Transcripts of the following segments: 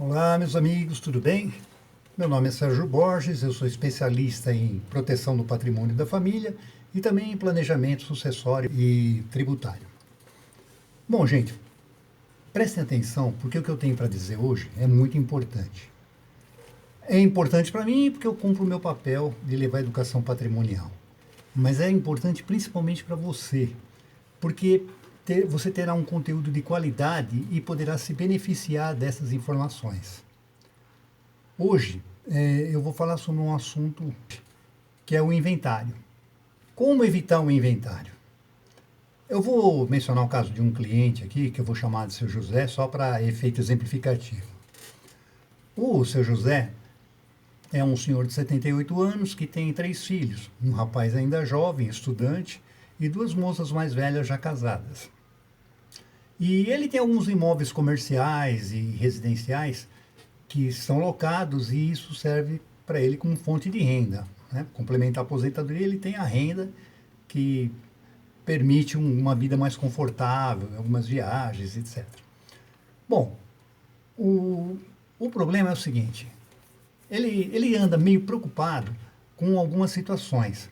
Olá, meus amigos, tudo bem? Meu nome é Sérgio Borges, eu sou especialista em proteção do patrimônio da família e também em planejamento sucessório e tributário. Bom, gente, prestem atenção porque o que eu tenho para dizer hoje é muito importante. É importante para mim porque eu cumpro o meu papel de levar a educação patrimonial. Mas é importante principalmente para você, porque você terá um conteúdo de qualidade e poderá se beneficiar dessas informações. Hoje eu vou falar sobre um assunto que é o inventário. Como evitar o inventário? Eu vou mencionar o caso de um cliente aqui, que eu vou chamar de seu José, só para efeito exemplificativo. O seu José é um senhor de 78 anos que tem 3 filhos, um rapaz ainda jovem, estudante, e 2 moças mais velhas já casadas. E ele tem alguns imóveis comerciais e residenciais que são locados e isso serve para ele como fonte de renda. Né? Complementar a aposentadoria, ele tem a renda que permite uma vida mais confortável, algumas viagens, etc. Bom, o problema é o seguinte, ele anda meio preocupado com algumas situações.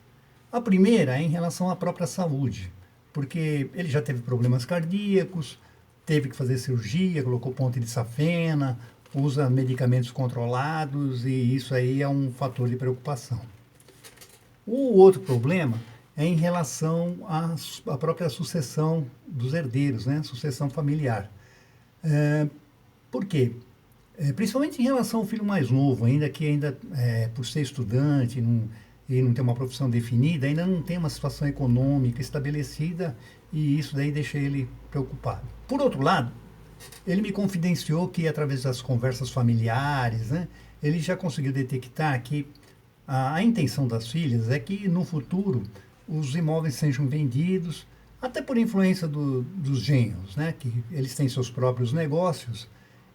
A primeira é em relação à própria saúde, porque ele já teve problemas cardíacos, teve que fazer cirurgia, colocou ponte de safena, usa medicamentos controlados e isso aí é um fator de preocupação. O outro problema é em relação à própria sucessão dos herdeiros, né? Sucessão familiar. Por quê? Principalmente em relação ao filho mais novo, ainda por ser estudante e não ter uma profissão definida, ainda não tem uma situação econômica estabelecida e isso daí deixa ele preocupado. Por outro lado, ele me confidenciou que através das conversas familiares, né, ele já conseguiu detectar que a intenção das filhas é que no futuro os imóveis sejam vendidos, até por influência dos genros, né, que eles têm seus próprios negócios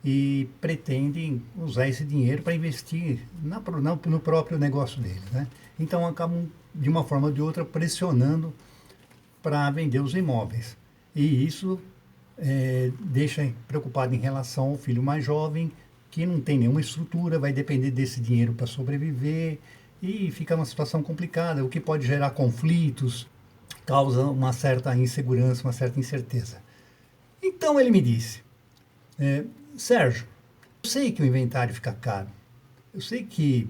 e pretendem usar esse dinheiro para investir no próprio negócio deles. Né? Então acabam, de uma forma ou de outra, pressionando para vender os imóveis. E isso deixa preocupado em relação ao filho mais jovem, que não tem nenhuma estrutura, vai depender desse dinheiro para sobreviver, e fica uma situação complicada, o que pode gerar conflitos, causa uma certa insegurança, uma certa incerteza. Então ele me disse, Sérgio, eu sei que o inventário fica caro, eu sei que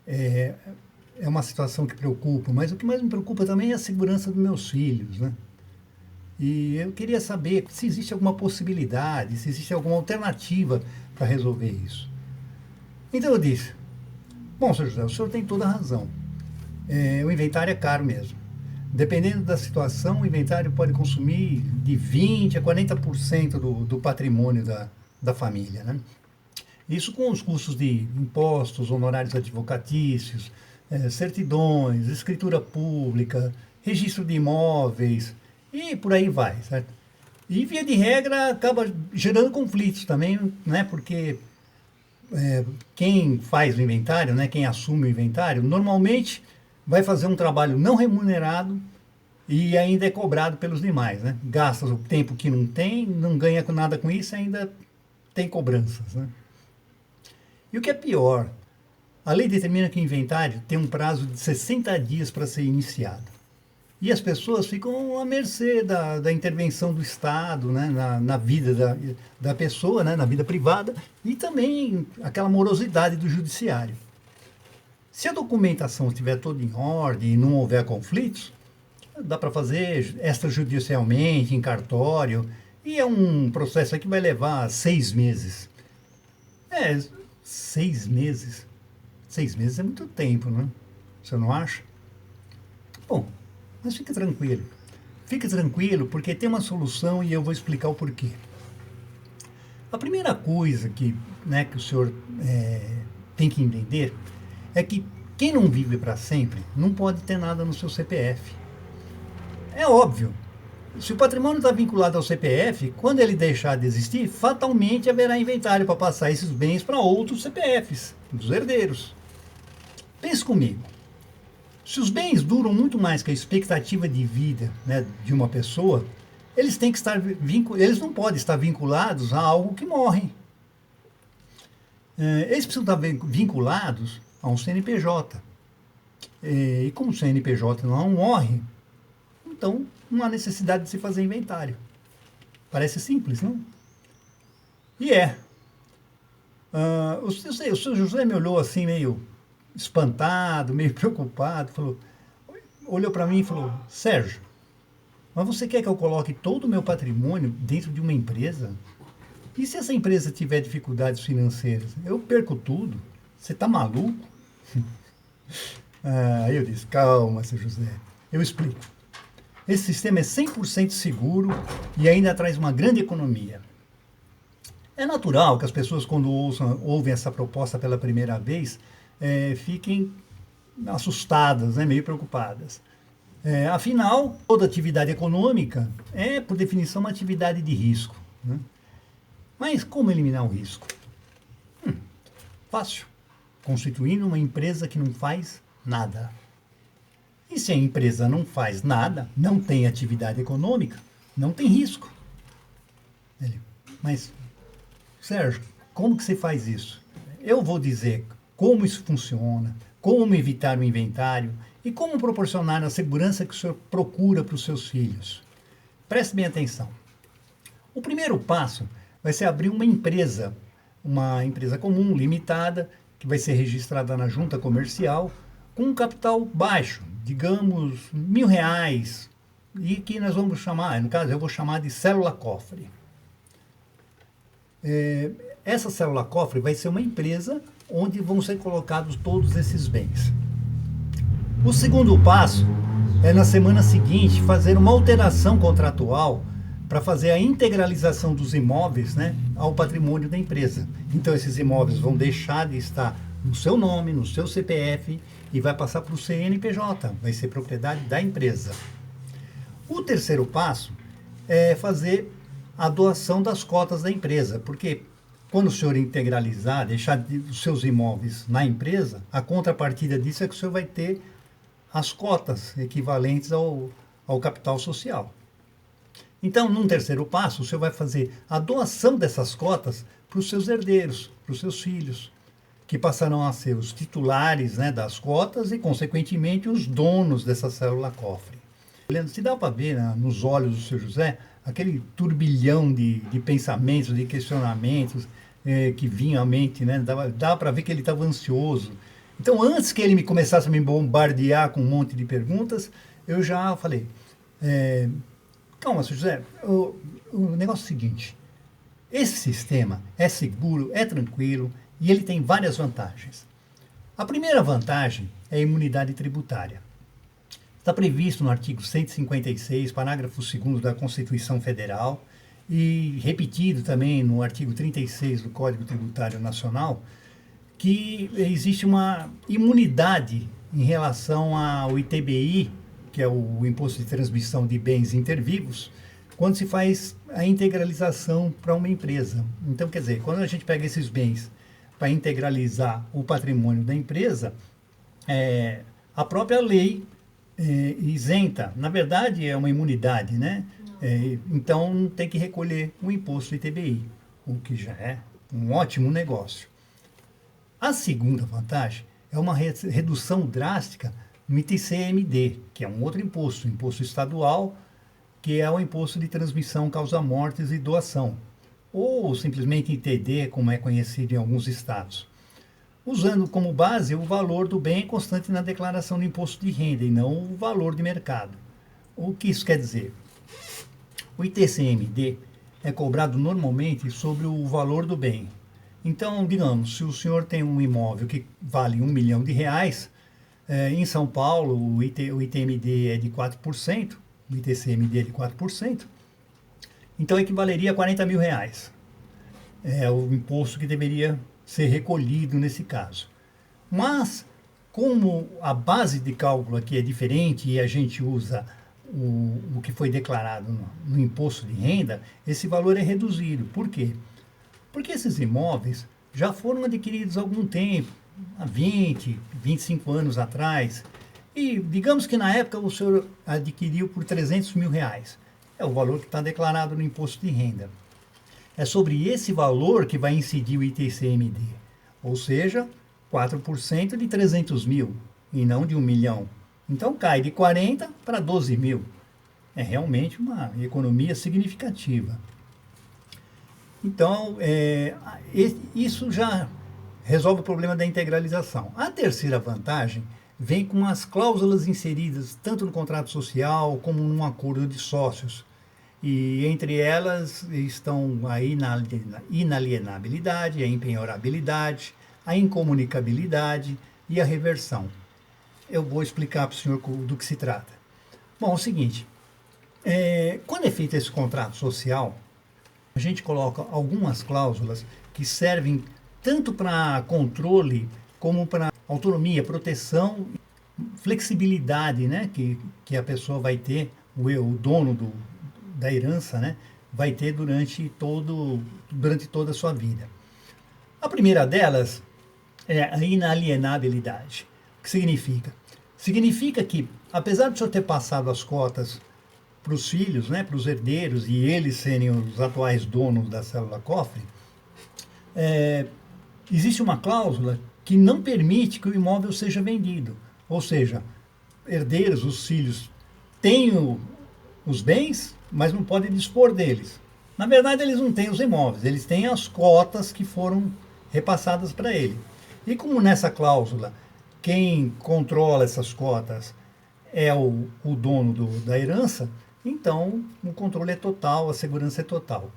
é uma situação que preocupa, mas o que mais me preocupa também é a segurança dos meus filhos, né? E eu queria saber se existe alguma possibilidade, se existe alguma alternativa para resolver isso. Então eu disse, bom, senhor José, o senhor tem toda a razão. O inventário é caro mesmo. Dependendo da situação, o inventário pode consumir de 20% a 40% do patrimônio da família. Né? Isso com os custos de impostos, honorários advocatícios, certidões, escritura pública, registro de imóveis e por aí vai, certo? E via de regra acaba gerando conflitos também, né? Porque quem faz o inventário, né? Quem assume o inventário, normalmente vai fazer um trabalho não remunerado e ainda é cobrado pelos demais, né? Gasta o tempo que não tem, não ganha nada com isso, ainda tem cobranças, né? E o que é pior, a lei determina que o inventário tem um prazo de 60 dias para ser iniciado. E as pessoas ficam à mercê da intervenção do Estado, né, na vida da pessoa, né, na vida privada, e também aquela morosidade do judiciário. Se a documentação estiver toda em ordem e não houver conflitos, dá para fazer extrajudicialmente, em cartório, e é um processo que vai levar 6 meses. 6 meses. 6 meses é muito tempo, né? Você não acha? Bom, mas fique tranquilo. Fique tranquilo, porque tem uma solução e eu vou explicar o porquê. A primeira coisa que o senhor tem que entender é que quem não vive para sempre não pode ter nada no seu CPF. É óbvio. Se o patrimônio está vinculado ao CPF, quando ele deixar de existir, fatalmente haverá inventário para passar esses bens para outros CPFs, dos herdeiros. Pense comigo. Se os bens duram muito mais que a expectativa de vida, né, de uma pessoa, eles não podem estar vinculados a algo que morre. Eles precisam estar vinculados a um CNPJ. E como o CNPJ não é um ORRE, então não há necessidade de se fazer inventário. Parece simples, não? E é. O seu José me olhou assim meio espantado, meio preocupado, olhou para mim e falou: Sérgio, mas você quer que eu coloque todo o meu patrimônio dentro de uma empresa? E se essa empresa tiver dificuldades financeiras? Eu perco tudo? Você está maluco? Aí eu disse: calma, seu José, eu explico. Esse sistema é 100% seguro e ainda traz uma grande economia. É natural que as pessoas, quando ouvem essa proposta pela primeira vez, fiquem assustadas, né, meio preocupadas. Afinal, toda atividade econômica é, por definição, uma atividade de risco. Né? Mas como eliminar o risco? Fácil. Constituindo uma empresa que não faz nada. E se a empresa não faz nada, não tem atividade econômica, não tem risco. Mas, Sérgio, como que você faz isso? Eu vou dizer como isso funciona, como evitar o inventário e como proporcionar a segurança que o senhor procura para os seus filhos. Preste bem atenção. O primeiro passo vai ser abrir uma empresa comum, limitada, que vai ser registrada na junta comercial, com um capital baixo, digamos R$ 1.000, e que nós vamos chamar, no caso eu vou chamar de célula-cofre. Essa célula-cofre vai ser uma empresa onde vão ser colocados todos esses bens. O segundo passo é, na semana seguinte, fazer uma alteração contratual para fazer a integralização dos imóveis, né, ao patrimônio da empresa. Então, esses imóveis vão deixar de estar no seu nome, no seu CPF, e vai passar para o CNPJ, vai ser propriedade da empresa. O terceiro passo é fazer a doação das cotas da empresa, porque quando o senhor integralizar, deixar os seus imóveis na empresa, a contrapartida disso é que o senhor vai ter as cotas equivalentes ao capital social. Então, num terceiro passo, o senhor vai fazer a doação dessas cotas para os seus herdeiros, para os seus filhos, que passarão a ser os titulares, né, das cotas e, consequentemente, os donos dessa célula-cofre. Leandro, se dá para ver, né, nos olhos do seu José aquele turbilhão de pensamentos, de questionamentos que vinham à mente, né? Dá para ver que ele estava ansioso. Então, antes que ele começasse a me bombardear com um monte de perguntas, eu já falei: calma, seu José, o negócio é o seguinte, esse sistema é seguro, é tranquilo e ele tem várias vantagens. A primeira vantagem é a imunidade tributária. Está previsto no artigo 156, parágrafo 2º da Constituição Federal e repetido também no artigo 36 do Código Tributário Nacional, que existe uma imunidade em relação ao ITBI, que é o Imposto de Transmissão de Bens Intervivos, quando se faz a integralização para uma empresa. Então, quer dizer, quando a gente pega esses bens para integralizar o patrimônio da empresa, a própria lei isenta. Na verdade, é uma imunidade, né? Então, tem que recolher o imposto ITBI, o que já é um ótimo negócio. A segunda vantagem é uma redução drástica no ITCMD, que é um outro imposto, imposto estadual, que é o imposto de transmissão, causa-mortes e doação, ou simplesmente ITD, como é conhecido em alguns estados, usando como base o valor do bem constante na declaração do imposto de renda e não o valor de mercado. O que isso quer dizer? O ITCMD é cobrado normalmente sobre o valor do bem. Então, digamos, se o senhor tem um imóvel que vale R$ 1 milhão, em São Paulo o ITMD é de 4%, o ITCMD é de 4%, então equivaleria a R$ 40 mil. É o imposto que deveria ser recolhido nesse caso. Mas, como a base de cálculo aqui é diferente e a gente usa o que foi declarado no imposto de renda, esse valor é reduzido. Por quê? Porque esses imóveis já foram adquiridos há algum tempo, há 20, 25 anos atrás, e digamos que na época o senhor adquiriu por R$ 300 mil. É o valor que está declarado no imposto de renda. É sobre esse valor que vai incidir o ITCMD. ou seja, 4% de 300 mil, e não de 1 milhão. Então cai de 40 para 12 mil. É realmente uma economia significativa. Então, isso já resolve o problema da integralização. A terceira vantagem vem com as cláusulas inseridas tanto no contrato social como num acordo de sócios. E entre elas estão a inalienabilidade, a impenhorabilidade, a incomunicabilidade e a reversão. Eu vou explicar para o senhor do que se trata. Bom, é o seguinte, quando é feito esse contrato social, a gente coloca algumas cláusulas que servem tanto para controle como para autonomia, proteção, flexibilidade, né, que a pessoa vai ter, o dono da herança, né, vai ter durante toda a sua vida. A primeira delas é a inalienabilidade. O que significa? Significa que, apesar de o senhor ter passado as cotas para os filhos, né, para os herdeiros, e eles serem os atuais donos da célula-cofre, existe uma cláusula que não permite que o imóvel seja vendido. Ou seja, herdeiros, os filhos, têm os bens, mas não podem dispor deles. Na verdade, eles não têm os imóveis, eles têm as cotas que foram repassadas para ele. E como nessa cláusula, quem controla essas cotas é o dono da herança, então o controle é total, a segurança é total.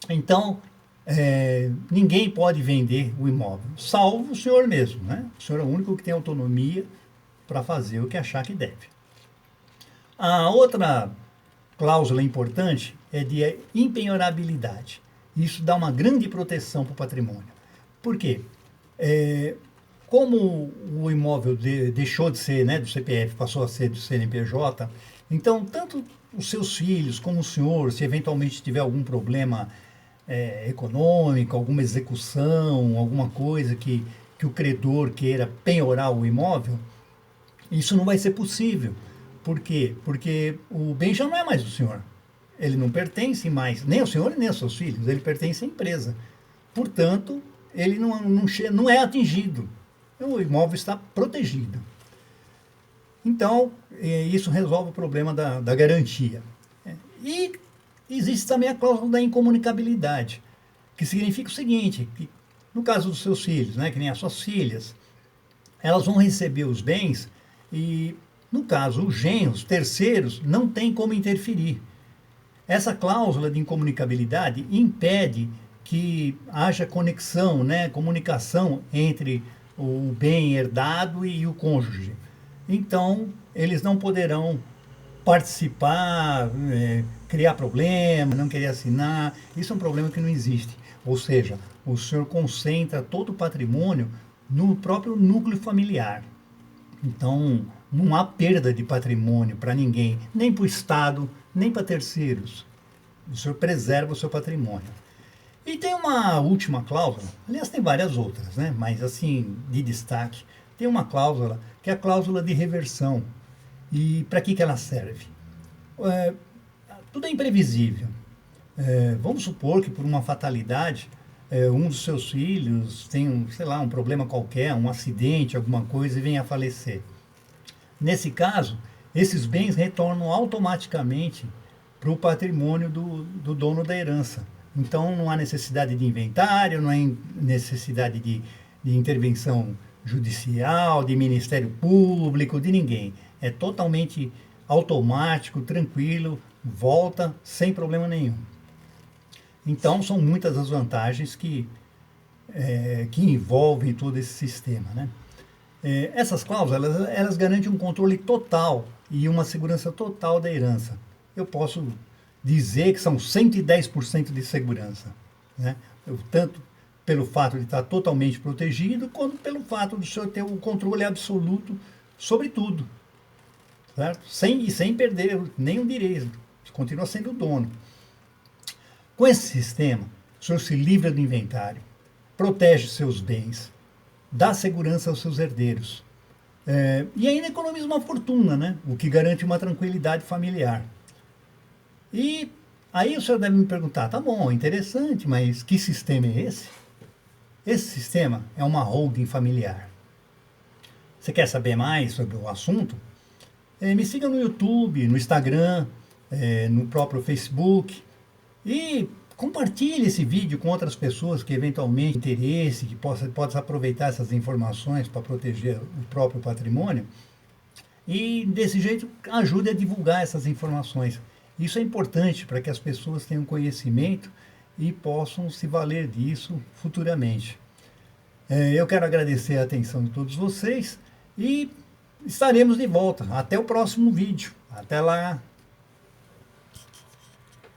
Então, ninguém pode vender o imóvel, salvo o senhor mesmo, né? O senhor é o único que tem autonomia para fazer o que achar que deve. A outra cláusula importante é de impenhorabilidade. Isso dá uma grande proteção para o patrimônio. Por quê? Como o imóvel deixou de ser, né, do CPF, passou a ser do CNPJ, então tanto os seus filhos como o senhor, se eventualmente tiver algum problema econômico, alguma execução, alguma coisa que o credor queira penhorar o imóvel, isso não vai ser possível. Por quê? Porque o bem já não é mais do senhor. Ele não pertence mais, nem ao senhor nem aos seus filhos, ele pertence à empresa. Portanto, ele não é atingido. O imóvel está protegido. Então, isso resolve o problema da garantia. E existe também a cláusula da incomunicabilidade, que significa o seguinte, que no caso dos seus filhos, né, que nem as suas filhas, elas vão receber os bens e, no caso, os genros, terceiros, não tem como interferir. Essa cláusula de incomunicabilidade impede que haja conexão, né, comunicação entre o bem herdado e o cônjuge. Então, eles não poderão participar, criar problema, não querer assinar. Isso é um problema que não existe. Ou seja, o senhor concentra todo o patrimônio no próprio núcleo familiar. Então, não há perda de patrimônio para ninguém, nem para o Estado, nem para terceiros. O senhor preserva o seu patrimônio. E tem uma última cláusula, aliás, tem várias outras, né? Mas assim, de destaque, tem uma cláusula que é a cláusula de reversão. E para que ela serve? Tudo é imprevisível. Vamos supor que por uma fatalidade, um dos seus filhos tem um problema qualquer, um acidente, alguma coisa, e venha a falecer. Nesse caso, esses bens retornam automaticamente para o patrimônio do dono da herança. Então, não há necessidade de inventário, não há necessidade de intervenção judicial, de Ministério Público, de ninguém. É totalmente automático, tranquilo, volta sem problema nenhum. Então, são muitas as vantagens que envolvem todo esse sistema, né? Essas cláusulas, elas garantem um controle total e uma segurança total da herança. Eu posso dizer que são 110% de segurança, né? Tanto pelo fato de estar totalmente protegido, quanto pelo fato do senhor ter o controle absoluto sobre tudo, certo? Sem perder nenhum direito, continua sendo o dono. Com esse sistema, o senhor se livra do inventário, protege seus bens, dá segurança aos seus herdeiros, e ainda economiza uma fortuna, né? O que garante uma tranquilidade familiar. E aí o senhor deve me perguntar, tá bom, interessante, mas que sistema é esse? Esse sistema é uma holding familiar. Você quer saber mais sobre o assunto? Me siga no YouTube, no Instagram, no próprio Facebook e compartilhe esse vídeo com outras pessoas que eventualmente têm interesse, que possam aproveitar essas informações para proteger o próprio patrimônio e desse jeito ajude a divulgar essas informações. Isso é importante para que as pessoas tenham conhecimento e possam se valer disso futuramente. Eu quero agradecer a atenção de todos vocês e estaremos de volta. Até o próximo vídeo. Até lá!